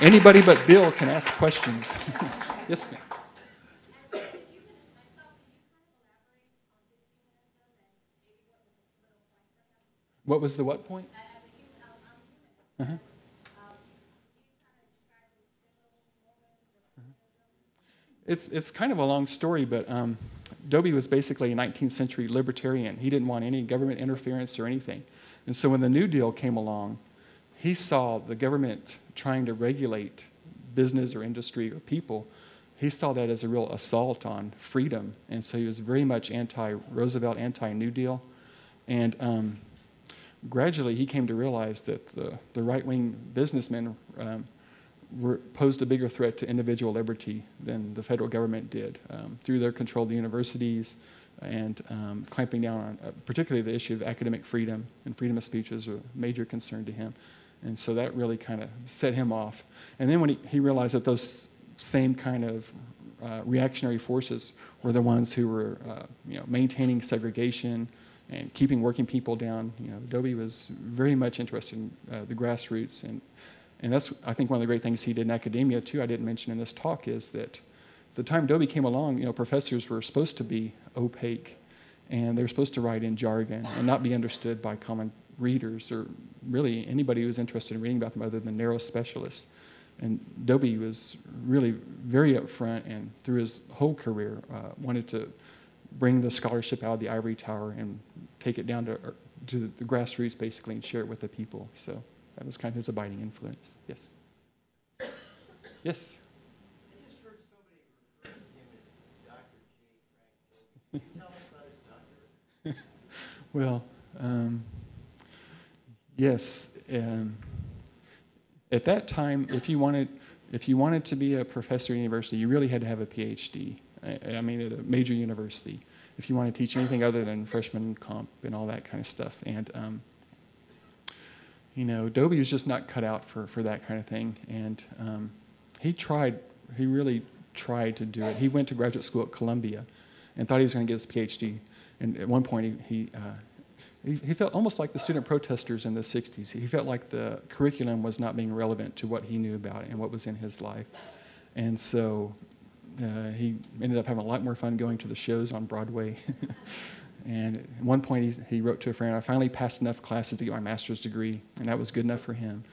Anybody but Bill can ask questions. Yes, ma'am. What was the what point? Uh-huh. It's kind of a long story, but Dobie was basically a 19th century libertarian. He didn't want any government interference or anything. And so when the New Deal came along, he saw the government trying to regulate business or industry or people. He saw that as a real assault on freedom. And so he was very much anti-Roosevelt, anti-New Deal. And gradually he came to realize that the right-wing businessmen posed a bigger threat to individual liberty than the federal government did through their control of the universities and clamping down on particularly the issue of academic freedom, and freedom of speech was a major concern to him. And so that really kind of set him off. And then when he realized that those same kind of reactionary forces were the ones who were maintaining segregation and keeping working people down, Dobie was very much interested in the grassroots. And that's, I think, one of the great things he did in academia, too, I didn't mention in this talk, is that the time Dobie came along, professors were supposed to be opaque, and they were supposed to write in jargon and not be understood by common readers or really anybody who was interested in reading about them other than narrow specialists. And Dobie was really very upfront, and through his whole career wanted to bring the scholarship out of the ivory tower and take it down to the grassroots, basically, and share it with the people. So that was kind of his abiding influence. Yes. Yes. I just heard somebody refer to him as Dr. J. Frank Dobie. Can you tell us about his doctorate? Well, yes. At that time, if you wanted to be a professor at university, you really had to have a PhD. I mean, at a major university, if you want to teach anything other than freshman comp and all that kind of stuff. And Dobie was just not cut out for that kind of thing. And he really tried to do it. He went to graduate school at Columbia and thought he was going to get his PhD. And at one point, he felt almost like the student protesters in the 60s. He felt like the curriculum was not being relevant to what he knew about it and what was in his life. And so he ended up having a lot more fun going to the shows on Broadway. And at one point, he wrote to a friend, "I finally passed enough classes to get my master's degree," and that was good enough for him.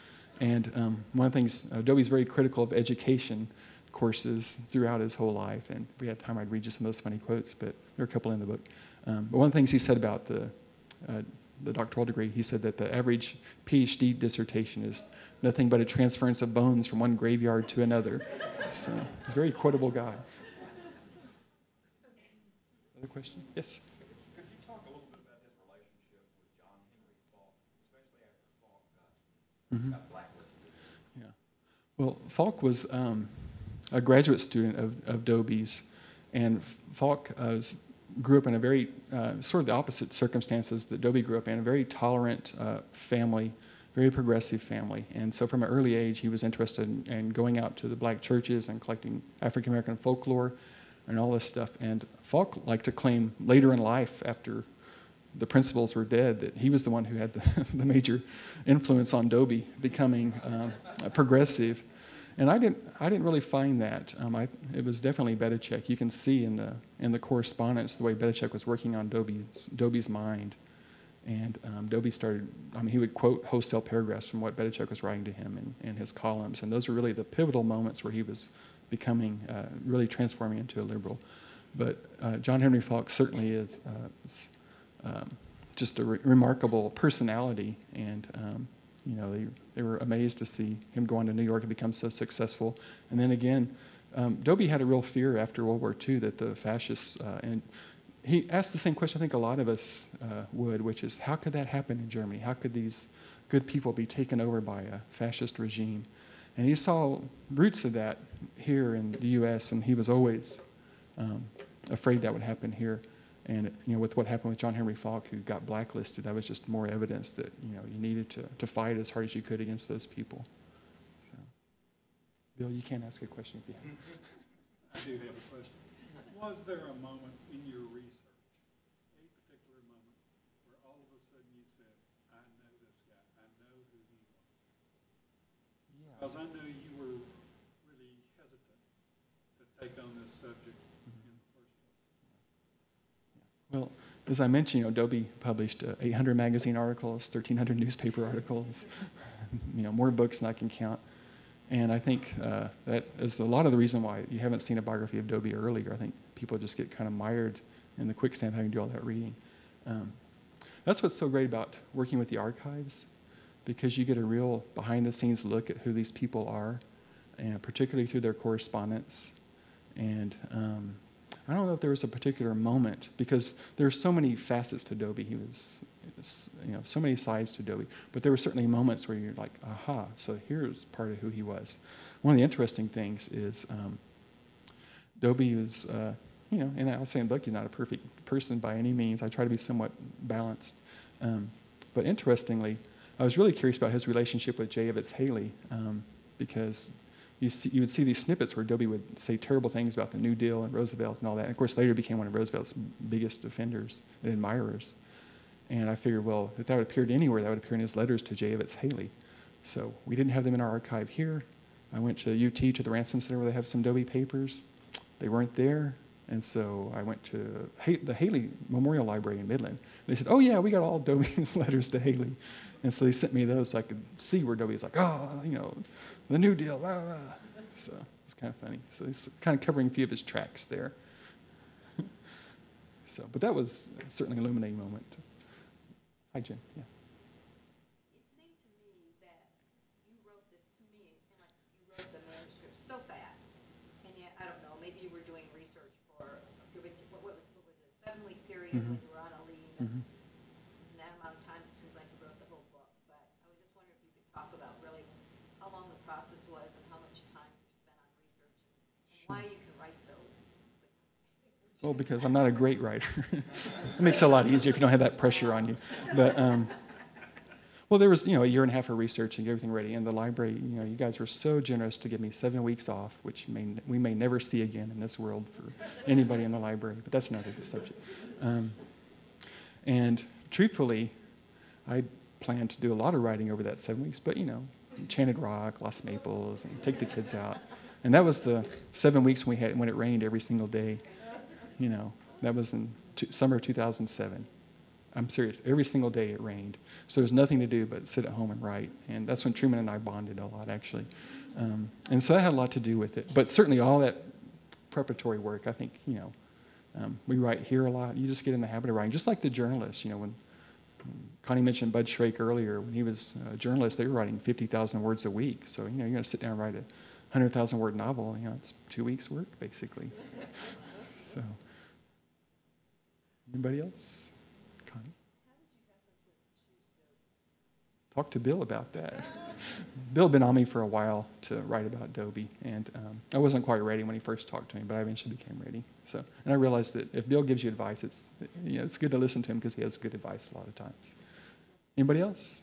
And one of the things, Dobie's very critical of education courses throughout his whole life. And if we had time, I'd read you some of those funny quotes, but there are a couple in the book. But one of the things he said about the doctoral degree, he said that the average PhD dissertation is nothing but a transference of bones from one graveyard to another. So he's a very quotable guy. Other question? Yes? Could you talk a little bit about his relationship with John Henry Falk, especially after Falk got blacklisted? Yeah. Well, Falk was a graduate student of Dobie's, and Falk grew up in a very, sort of the opposite circumstances that Dobie grew up in, a very tolerant family, very progressive family. And so from an early age, he was interested in going out to the black churches and collecting African-American folklore and all this stuff. And Falk liked to claim later in life, after the principals were dead, that he was the one who had the major influence on Dobie becoming a progressive. And I didn't really find that. It was definitely Bedichek. You can see in the correspondence the way Bedichek was working on Dobie's mind. And Dobie started, he would quote wholesale paragraphs from what Bedichek was writing to him in his columns. And those were really the pivotal moments where he was becoming, really transforming into a liberal. But John Henry Falk certainly is just a remarkable personality. And they were amazed to see him go on to New York and become so successful. And then again, Dobie had a real fear after World War II that the fascists, and he asked the same question I think a lot of us would, which is, how could that happen in Germany? How could these good people be taken over by a fascist regime? And he saw roots of that here in the U.S., and he was always afraid that would happen here. And with what happened with John Henry Falk, who got blacklisted, that was just more evidence that you needed to fight as hard as you could against those people. So, Bill, you can't ask a question if you have. I do have a question. Was there a moment in your research, a particular moment, where all of a sudden you said, "I know this guy. I know who he was"? Yeah, Because I know you were really hesitant to take on this subject in the first place. Well, as I mentioned, Dobie published 800 magazine articles, 1,300 newspaper articles, more books than I can count. And I think that is a lot of the reason why you haven't seen a biography of Dobie earlier. I think people just get kind of mired in the quicksand having to do all that reading. That's what's so great about working with the archives, because you get a real behind-the-scenes look at who these people are, and particularly through their correspondence. And I don't know if there was a particular moment, because there are so many facets to Dobie. He was, so many sides to Dobie. But there were certainly moments where you're like, aha, so here's part of who he was. One of the interesting things is Dobie was, and I'll say in the book, he's not a perfect person by any means. I try to be somewhat balanced. But interestingly, I was really curious about his relationship with J. Evetts Haley, because you would see these snippets where Dobie would say terrible things about the New Deal and Roosevelt and all that. And of course, later became one of Roosevelt's biggest defenders and admirers. And I figured, well, if that would appear anywhere, that would appear in his letters to J. Evetts Haley. So we didn't have them in our archive here. I went to UT, to the Ransom Center, where they have some Dobie papers. They weren't there. And so I went to the Haley Memorial Library in Midland. They said, oh, yeah, we got all Dobie's letters to Haley. And so they sent me those so I could see where Dobie was like, the New Deal, blah, blah. So it's kind of funny. So he's kind of covering a few of his tracks there. But that was certainly an illuminating moment. Hi, Jim. Yeah. It seemed to me that it seemed like you wrote the manuscript so fast, and yet, I don't know, maybe you were doing research for, what was it, a 7-week period when you were on a leave, and in that amount of time, it seems like you wrote the whole book. But I was just wondering if you could talk about really how long the process was and how much time you spent on research, and why you can write so quickly. Well, because I'm not a great writer. It makes it a lot easier if you don't have that pressure on you. But, well, there was, a year and a half of research and everything ready. And the library, you guys were so generous to give me 7 weeks off, which we may never see again in this world for anybody in the library. But that's another subject. And truthfully, I planned to do a lot of writing over that 7 weeks. But, Enchanted Rock, Lost Maples, and take the kids out. And that was the 7 weeks when it rained every single day. That was in summer of 2007. I'm serious. Every single day it rained. So there was nothing to do but sit at home and write. And that's when Truman and I bonded a lot, actually. And so that had a lot to do with it. But certainly all that preparatory work, I think, we write here a lot. You just get in the habit of writing. Just like the journalists, when Connie mentioned Bud Shrake earlier. When he was a journalist, they were writing 50,000 words a week. So, you're going to sit down and write a 100,000-word novel. It's 2 weeks' work, basically. So, anybody else? Connie? Talk to Bill about that. Bill had been on me for a while to write about Dobie, and I wasn't quite ready when he first talked to me, but I eventually became ready. So, and I realized that if Bill gives you advice, it's good to listen to him because he has good advice a lot of times. Anybody else?